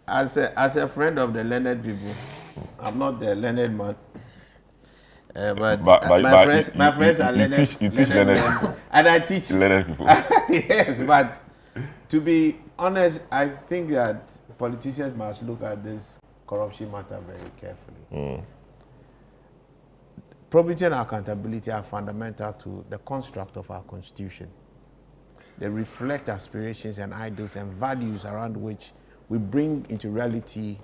as a friend of the learned people, I'm not the learned man. But my friends are learned. You teach learned people. And I teach learned people. Yes, but to be honest, I think that politicians must look at this corruption matter very carefully. Probity and accountability are fundamental to the construct of our constitution. They reflect aspirations and ideals and values around which we bring into reality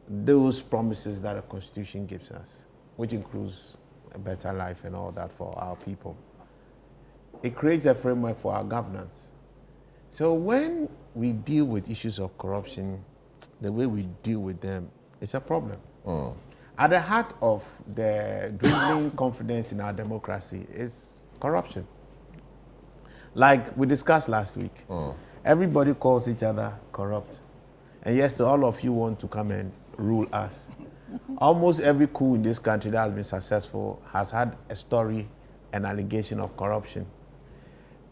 those promises that the constitution gives us, which includes a better life and all that for our people. It creates a framework for our governance. So when we deal with issues of corruption, the way we deal with them is a problem. At the heart of the dwindling confidence in our democracy is corruption. Like we discussed last week, everybody calls each other corrupt. And yes, all of you want to come and rule us. Almost every coup in this country that has been successful has had a story, an allegation of corruption.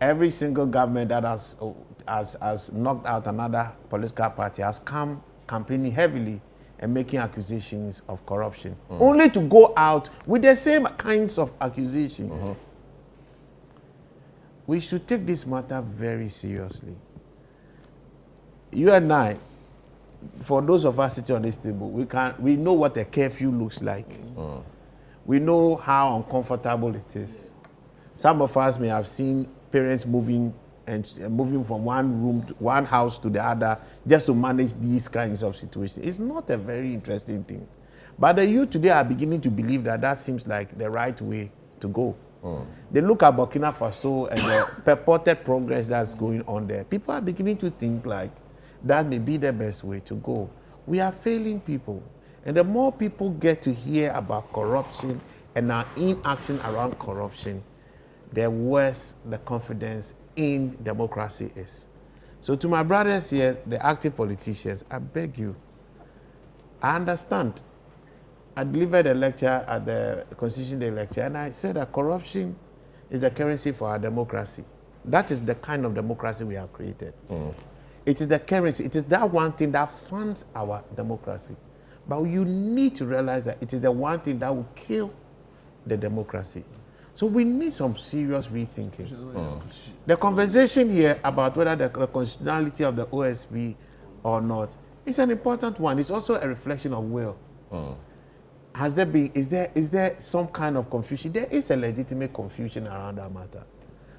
Every single government that has knocked out another political party has come campaigning heavily and making accusations of corruption, only to go out with the same kinds of accusations. We should take this matter very seriously. You and I, for those of us sitting on this table, we know what a curfew looks like. We know how uncomfortable it is. Some of us may have seen parents moving from one room to one house to the other just to manage these kinds of situations. It's not a very interesting thing. But the youth today are beginning to believe that that seems like the right way to go. They look at Burkina Faso and the purported progress that's going on there. People are beginning to think like that may be the best way to go. We are failing people. And the more people get to hear about corruption and our inaction around corruption, the worse the confidence in democracy is. So to my brothers here, the active politicians, I beg you, I understand. I delivered a lecture at the Constitution Day lecture, and I said that corruption is the currency for our democracy. That is the kind of democracy we have created. It is the currency. It is that one thing that funds our democracy. But you need to realize that it is the one thing that will kill the democracy. So we need some serious rethinking. The conversation here about whether the constitutionality of the OSP or not is an important one. It's also a reflection of will. Has there been, is there some kind of confusion? There is a legitimate confusion around that matter.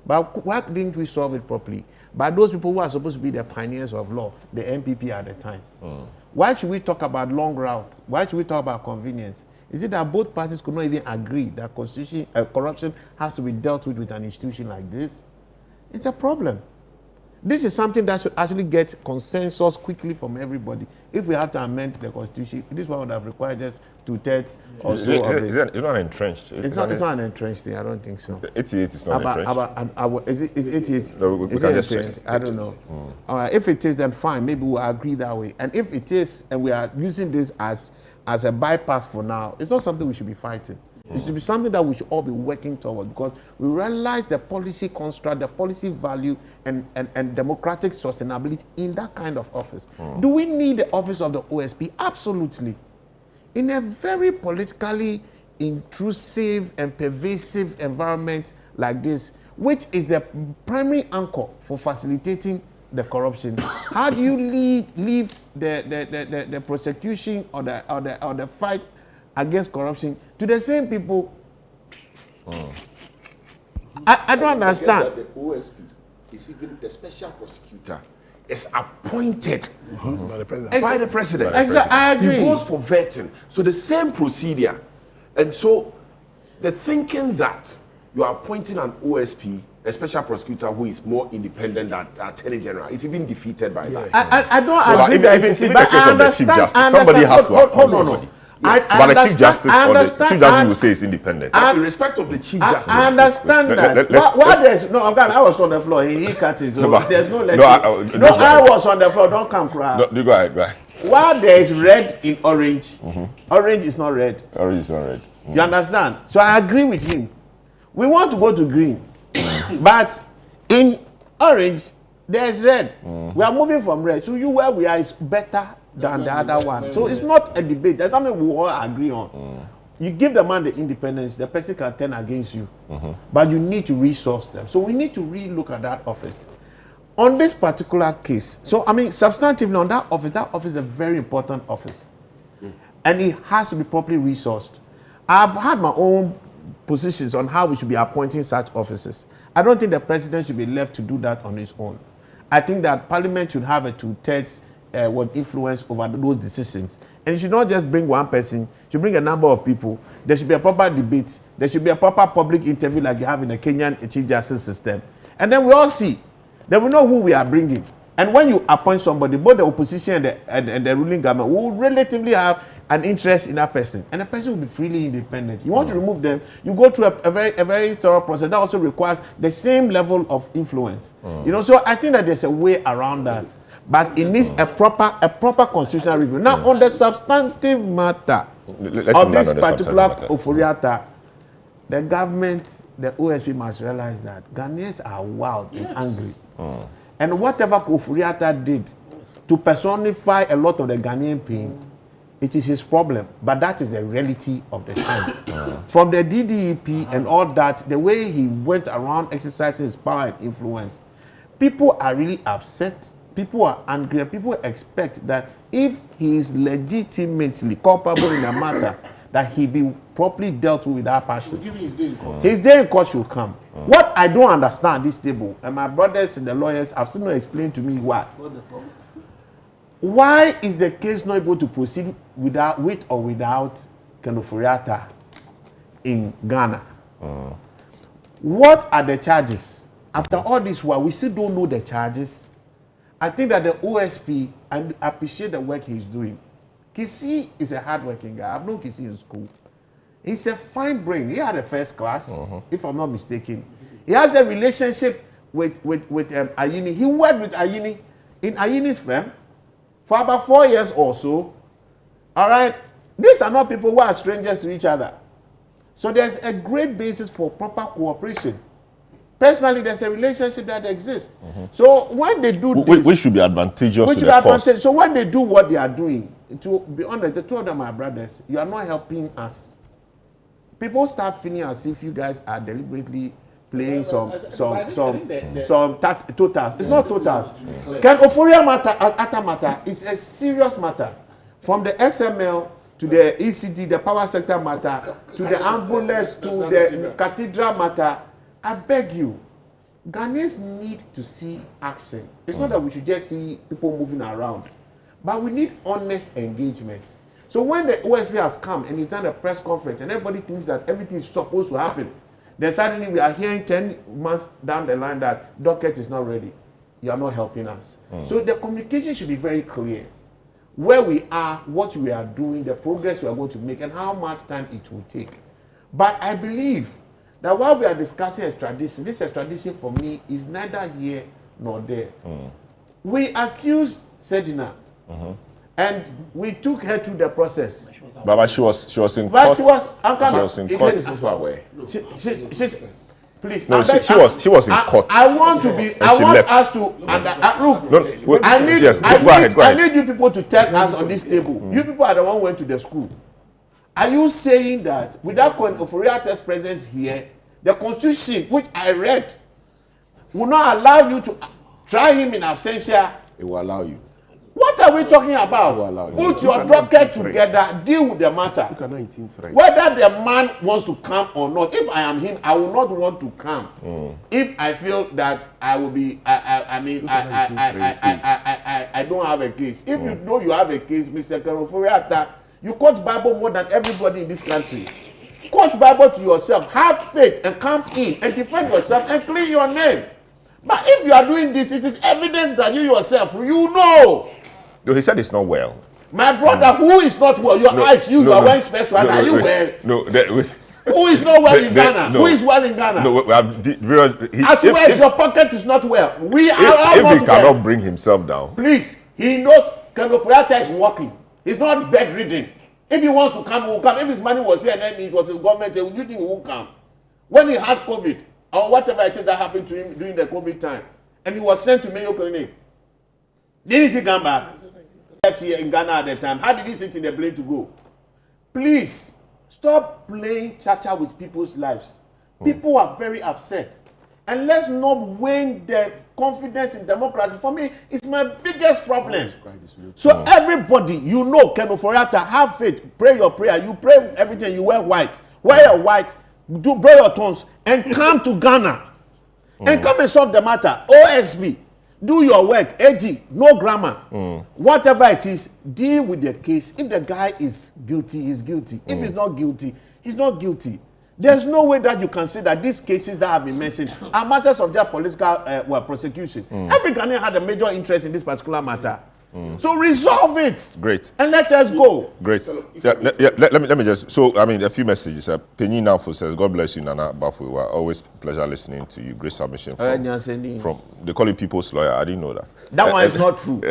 But why didn't we solve it properly? By those people who are supposed to be the pioneers of law, the MPP at the time. Why should we talk about long routes? Why should we talk about convenience? Is it that both parties could not even agree that corruption has to be dealt with an institution like this? It's a problem. This is something that should actually get consensus quickly from everybody. If we have to amend the constitution, this one would have required just 2/3 or so of it. It's not entrenched. It's not an entrenched thing. I don't think so. 88 is not entrenched. Is it 88? No, we is can it just check. I don't know. All right. If it is, then fine. Maybe we'll agree that way. And if it is, and we are using this as a bypass for now, it's not something we should be fighting. It should be something that we should all be working toward, because we realize the policy construct, the policy value, and democratic sustainability in that kind of office. Do we need the office of the OSP? Absolutely. In a very politically intrusive and pervasive environment like this, which is the primary anchor for facilitating the corruption, how do you leave the prosecution or the fight against corruption to the same people? I don't understand. That the OSP is even the special prosecutor is appointed by the president. By the president. Exactly, I agree. He goes for vetting. So the same procedure. And so the thinking that you are appointing an OSP, a special prosecutor who is more independent than the Attorney General, is even defeated by that. I don't agree that it's even the case of the Chief Justice, somebody has to appoint somebody. But the Chief Justice or the Chief Justice will say it's independent. In respect of the Chief Justice. I understand that. I was on the floor. He cut his own. There's no letter. I was on the floor. Don't come cry. No, go ahead. While there is red in orange, orange is not red. Orange is not red. You understand? So I agree with him. We want to go to green. But in orange, There's red. We are moving from red. So you where we are is better than the other one. So it's not a debate. That's something we all agree on. You give the man the independence, the person can turn against you. But you need to resource them. So we need to re-look at that office. On this particular case, so I mean, substantively on that office is a very important office. And it has to be properly resourced. I've had my own positions on how we should be appointing such officers. I don't think the president should be left to do that on his own. I think that Parliament should have a two-thirds influence over those decisions. And it should not just bring one person, it should bring a number of people. There should be a proper debate. There should be a proper public interview like you have in the Kenyan Chief Justice system. And then we all see. Then we know who we are bringing. And when you appoint somebody, both the opposition and the ruling government will relatively have an interest in that person. And the person will be freely independent. You want to remove them, you go through a very thorough process. That also requires the same level of influence. You know, so I think that there's a way around that. But it needs a proper constitutional review. Now, on the substantive matter of this particular Ofori-Atta, the government, the OSP must realize that Ghanaians are wild and angry. And whatever Ofori-Atta did to personify a lot of the Ghanaian pain, it is his problem. But that is the reality of the time. From the DDEP and all that, the way he went around exercising his power and influence, people are really upset. People are angry. People expect that if he is legitimately culpable in a matter, that he be properly dealt with that passion. His day in court should come. What I don't understand this table, and my brothers and the lawyers have still not explained to me why. Why is the case not able to proceed with or without Ofori-Atta in Ghana? What are the charges? After all this while, we still don't know the charges. I think that the OSP, and I appreciate the work he's doing. Kisi is a hardworking guy. I've known Kisi in school. He's a fine brain. He had a first class, if I'm not mistaken. He has a relationship with Ayini. He worked with Ayini in Ayini's firm for about 4 years or so. All right? These are not people who are strangers to each other. So there's a great basis for proper cooperation. Personally, there's a relationship that exists. So when they do this, which should be advantageous to the cause. So when they do what they are doing, to be honest, the two of them are brothers. You are not helping us. People start feeling as if you guys are deliberately playing some totals. It's not totals. Can Ofori-Atta matter is a serious matter. From the SML to the ECD, the power sector matter, to the ambulance, to the cathedral matter. I beg you, Ghanaians need to see action. It's not that we should just see people moving around, but we need honest engagement. So when the OSP has come and he's done a press conference and everybody thinks that everything is supposed to happen, then suddenly we are hearing 10 months down the line that docket is not ready. You are not helping us. So the communication should be very clear. Where we are, what we are doing, the progress we are going to make, and how much time it will take. But I believe that while we are discussing extradition, this extradition for me is neither here nor there. We accused Sedina, and we took her through the process. But she was in court. She was in court. Please, no, she was in court. I want to be. I want us to. Look, I need you people to tell us on this table. You people are the one who went to the school. Are you saying that without Ofori-Atta's presence here, the Constitution, which I read, will not allow you to try him in absentia? It will allow you. What are we talking about? Put your docket together, deal with the matter. Whether the man wants to come or not. If I am him, I will not want to come. If I feel that I will be, I don't have a case. If you know you have a case, Mr. Ofori-Atta, you quote Bible more than everybody in this country. Quote Bible to yourself, have faith and come in and defend yourself and clean your name. But if you are doing this, it is evidence that you yourself, you know. No, he said it's not well. My brother, who is not well? Your eyes, you are wearing special. Are you well? No, who is not well in Ghana? Who is well in Ghana? No, if your pocket is not well, we are not well. If he cannot bring himself down, please, he knows Ofori-Atta is walking. He's not bedridden. If he wants to come, he will come. If his money was here and then it was his government, would you think he won't come? When he had COVID, or whatever it is that happened to him during the COVID time, and he was sent to Mayo Clinic. Didn't he come back? Left here in Ghana at the time. How did he sit in the plane to go? Please stop playing cha-cha with people's lives. People are very upset. And let's not wane their confidence in democracy. For me, it's my biggest problem. So everybody, you know, Ken Ofori-Atta, have faith, pray your prayer. You pray everything, you wear white. Wear your white, do blow your tongues, and come to Ghana. And come and solve the matter. OSB, do your work. AG, no grammar. Whatever it is, deal with the case. If the guy is guilty, he's guilty. If he's not guilty, he's not guilty. There's no way that you can say that these cases that have been mentioned are matters of their political prosecution. Every Ghanaian had a major interest in this particular matter. So resolve it. Great. And let us go. Great. Let me just, so, I mean, a few messages. Penny Nafo says, God bless you, Nana Bafuwa. Always pleasure listening to you. Great submission from they call you people's lawyer. I didn't know that. That one is not true.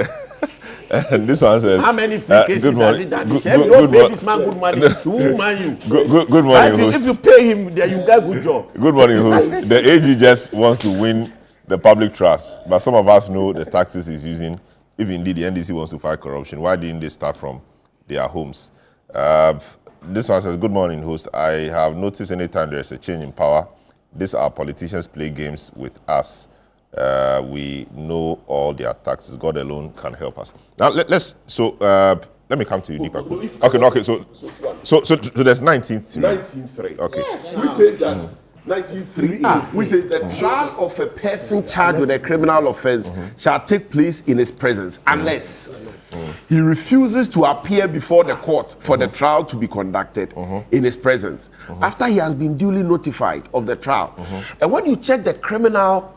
And this one says, how many free cases has he done? He said, don't pay this man good money. Who man you? Good morning, if you pay him, then you get good job. Good morning, host. The AG just wants to win the public trust, but some of us know the tactics he's using. If indeed the NDC wants to fight corruption, why didn't they start from their homes? This one says, good morning, host. I have noticed anytime there's a change in power, these our politicians play games with us. We know all their tactics. God alone can help us. Now let me come to you, Deepak. Okay. So there's 19th. 19.3. Okay. Yes. Which says that 19.3. Which says the trial of a person charged with a criminal offense shall take place in his presence unless he refuses to appear before the court for the trial to be conducted in his presence after he has been duly notified of the trial. And when you check the Criminal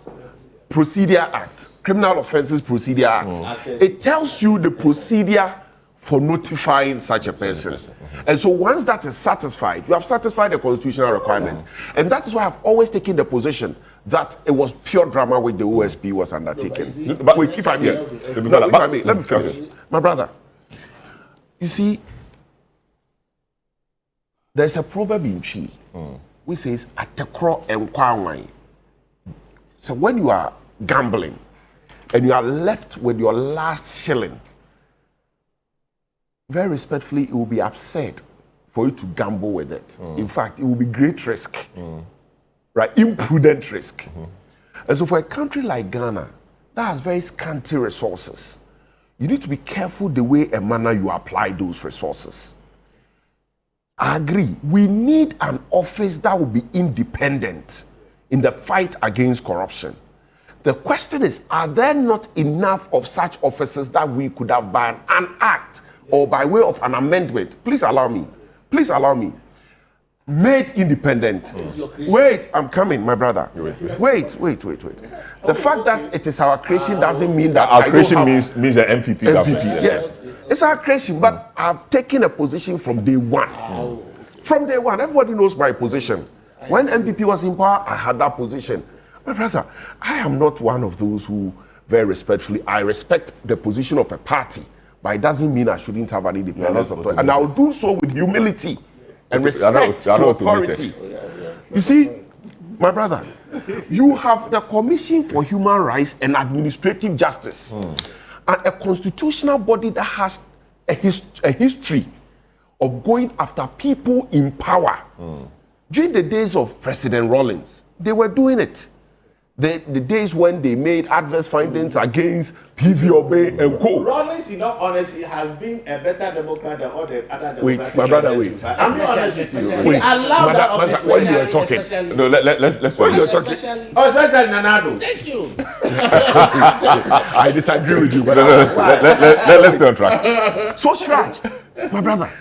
Procedure Act, Criminal Offences Procedure Act, it tells you the procedure for notifying such a person. And so once that is satisfied, you have satisfied the constitutional requirement. And that is why I've always taken the position that it was pure drama which the OSP was undertaking. But wait, if I may, let me finish. My brother, you see, there's a proverb in Chi which says, "Atekro enkwawai." So when you are gambling and you are left with your last shilling, very respectfully, it will be absurd for you to gamble with it. In fact, it will be great risk, right? Imprudent risk. And so for a country like Ghana that has very scanty resources, you need to be careful the way and manner you apply those resources. I agree. We need an office that will be independent in the fight against corruption. The question is, are there not enough of such officers that we could have by an act or by way of an amendment, please allow me, made independent? Wait, I'm coming, my brother. Wait. The fact that it is our creation doesn't mean that our creation means the MPP government. Yes, it's our creation, but I've taken a position from day one. From day one, everybody knows my position. When MPP was in power, I had that position. My brother, I am not one of those who, very respectfully, I respect the position of a party, but it doesn't mean I shouldn't have an independence of thought. And I'll do so with humility and respect to authority. You see, my brother, you have the Commission for Human Rights and Administrative Justice, and a constitutional body that has a history of going after people in power. During the days of President Rawlings, they were doing it. The days when they made adverse findings against PV Obey and Co. Rawlings, in all honesty, has been a better Democrat than all the other Democrats. Wait, my brother, wait. I'm being honest with you. Wait, He allowed that office. when you were talking. No, let's When you were talking. Especially Nanado. Thank you. I disagree with you, but let's stay on track. So Shraj, my brother,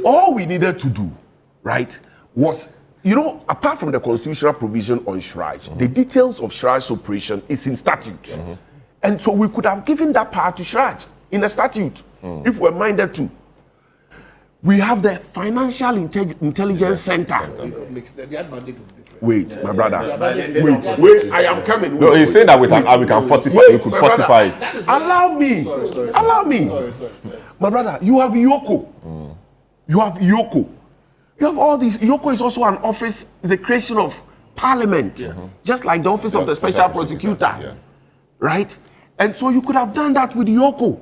all we needed to do, right, was, you know, apart from the constitutional provision on Shraj, the details of Shraj's operation is in statute. And so we could have given that power to Shraj in the statute if we're minded to. We have the Financial Intelligence Center. Wait, my brother. Wait, I am coming. No, he's saying that we can fortify it. Allow me. My brother, you have Yoko. You have all these. Yoko is also an office, the creation of Parliament, just like the office of the Special Prosecutor. right? And so you could have done that with Yoko,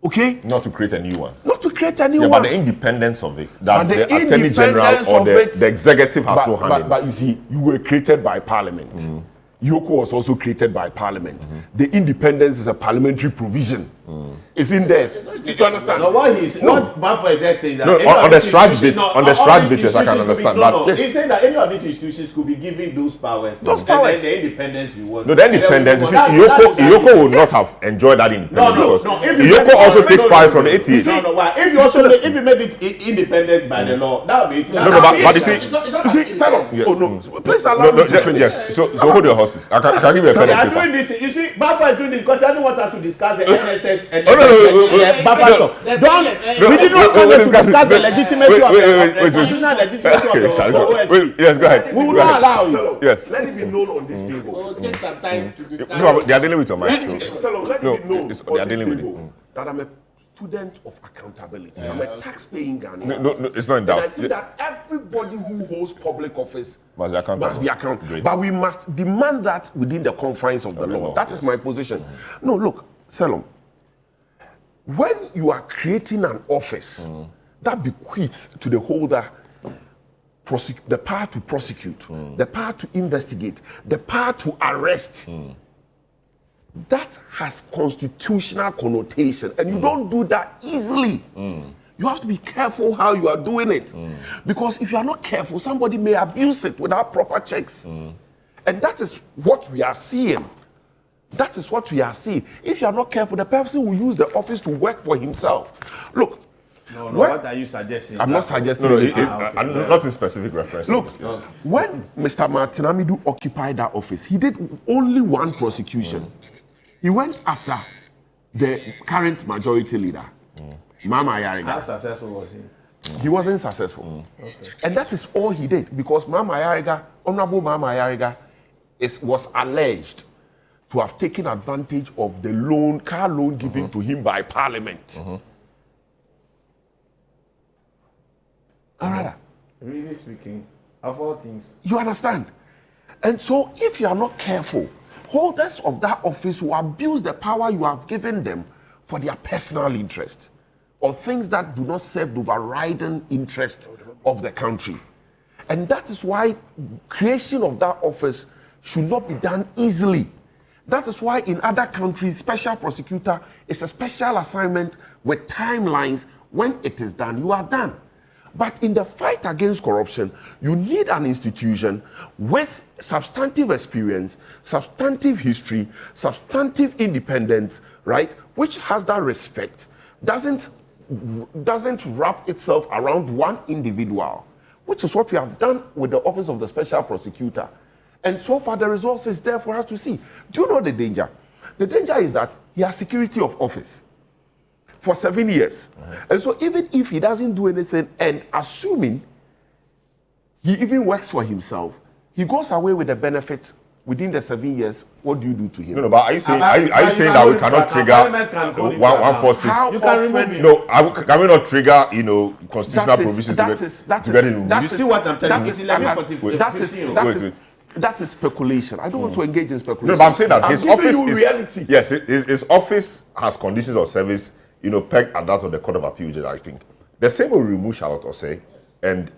okay? Not to create a new one. Not to create a new Yeah, one. but the independence of it, that But the the Attorney General independence or of the, it- the executive has no hand in it. But you see, you were created by Parliament. Yoko was also created by Parliament. The independence is a parliamentary provision. It's in there. You understand? No, what Bamford is just saying that No, any on of the these Strike institutions- bit, on the all Strike these bit, yes, I can institutions could be- understand No, that. he's saying that any of these institutions could be given those powers. Those and powers. then the independence we want. No, the independence, you see, That's Yoko would not have enjoyed that independence because If you Yoko make- also takes no, pride no, from the no. 88. No, why? If you also if you made it independent by the law, that would be it. But you see, You see, Salom, oh no, please allow no, me to finish. yes. So hold your horses. I can give you a pen They and are paper. doing this. You see, Baffa is doing this because he doesn't want us to discuss the NSS and Oh, no, Baffa stuff. We did not come here to discuss the legitimacy of the constitutional legitimacy of the OSC. Yes, go ahead. We will not allow it. Yes. Let it be known on this table. We'll take some time to discuss. No, they are dealing with your mind. So. Salom, let No, it be known it's- on they are this dealing with table that I'm a student of accountability. I'm a tax-paying Ghanaian. No, it's not in And I doubt. think that everybody who holds public office Must be accountable. must be accountable. Great. But we must demand that within the confines of the law. That is my position. No, look, Salom, when you are creating an office that bequeath to the holder the power to prosecute, the power to investigate, the power to arrest, that has constitutional connotation, and you don't do that easily. You have to be careful how you are doing it, because if you are not careful, somebody may abuse it without proper checks, and that is what we are seeing. That is what we are seeing. If you are not careful, the person will use the office to work for himself. Look, No, when- what are you suggesting? I'm not suggesting No, anything. not in specific reference. Look, when Mr. Martin Amidu occupied that office, he did only one prosecution. He went after the current majority leader, Mama How Yariga. successful was he? He wasn't successful. And that is all he did, because Mama Yariga, Honorable Mama Yariga, was alleged to have taken advantage of the car loan given to him by Parliament. Alright. Really speaking, of all things, You understand? And so, if you are not careful, holders of that office will abuse the power you have given them for their personal interest or things that do not serve the overriding interest of the country. And that is why creation of that office should not be done easily. That is why in other countries, special prosecutor is a special assignment with timelines. When it is done, you are done. But in the fight against corruption, you need an institution with substantive experience, substantive history, substantive independence, right? Which has that respect, doesn't wrap itself around one individual, which is what we have done with the Office of the Special Prosecutor. And so far, the results is there for us to see. Do you know the danger? The danger is that he has security of office for 7 years. And so even if he doesn't do anything, and assuming he even works for himself, he goes away with the benefit within the 7 years. What do you do to him? No, but are you saying But you saying can that hold we it cannot to trigger account. Parliament can hold it to 146? How You can remove often- it. No, can we not trigger constitutional provisions to get it removed? You see what I'm telling you? It's 11:44. That is speculation. I don't want to engage in speculation. No, but I'm saying that his giving office you is reality. yes, his office has conditions of service, pegged at that of the Court of Appeal, I think. The same will remove Charlotte Osei and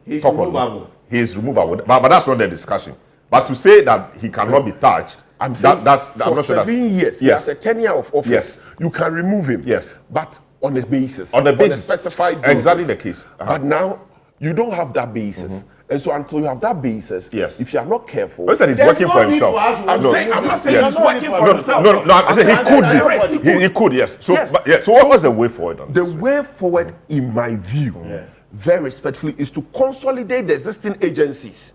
He's talk on- removable. He is removable, but that's not the discussion. But to say that he cannot be touched, I'm saying that's for I'm not sure 7 years, he Yes, has a tenure of office. Yes. You can remove him. Yes. But on a basis. On a basis. specified basis. Exactly the case. But now, you don't have that basis. And so until you have that basis, Yes. if you are not careful... Listen, he's There's working no for need himself. for us to I'm No, saying, I'm not saying yes. he's working for himself. No, I'm saying he could Yes, be. He could, yes. So, Yes. But, yeah. So what was the way forward on The this? way forward, in my view, very respectfully, is to consolidate the existing agencies.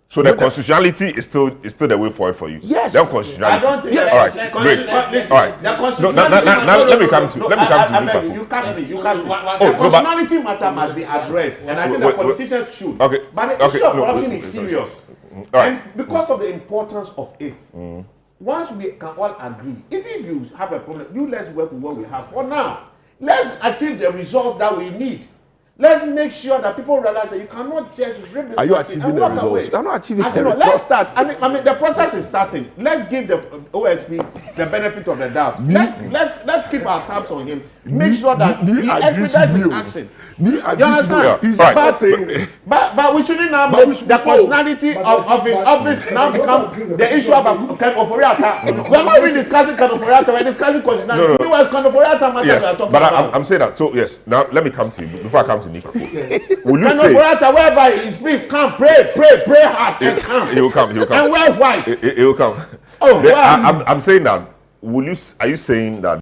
So the constitutionality is still the way forward for you. Yes. Then constitutionality. I don't think. All right. Great. Listen, All right. the No, constitutionality. now, let me come to I Liverpool. beg you catch me. You catch me. Oh, The no, but- constitutionality matter must be addressed, and I think Wait, the politicians should. Okay, But the okay, issue of no, corruption wait, is wait, serious, All right. and because of the importance of it. Once we can all agree, even if you have a problem, let's work with what we have for now. Let's achieve the results that we need. Let's make sure that people realize that you cannot just rip this Are you country achieving and the walk results? away. You're not achieving I the said, no, results. let's start. I mean, the process is starting. Let's give the OSP the benefit of the doubt. Let's keep our tabs on him. Make sure that he expedites his action. You understand? But we shouldn't now make the personality of his office now become the issue about Ken Ofori-Atta. We're not really discussing Ken Ofori-Atta, we're discussing personality. No. Ken Ofori-Atta matter we are talking about. I'm saying that. So yes, now let me come to you before I come to Nico. Will you Ken say Ofori-Atta, wherever he is, please come, pray hard and come. He will come. And wear white. He will come. Oh, wow. I'm saying that. Are you saying that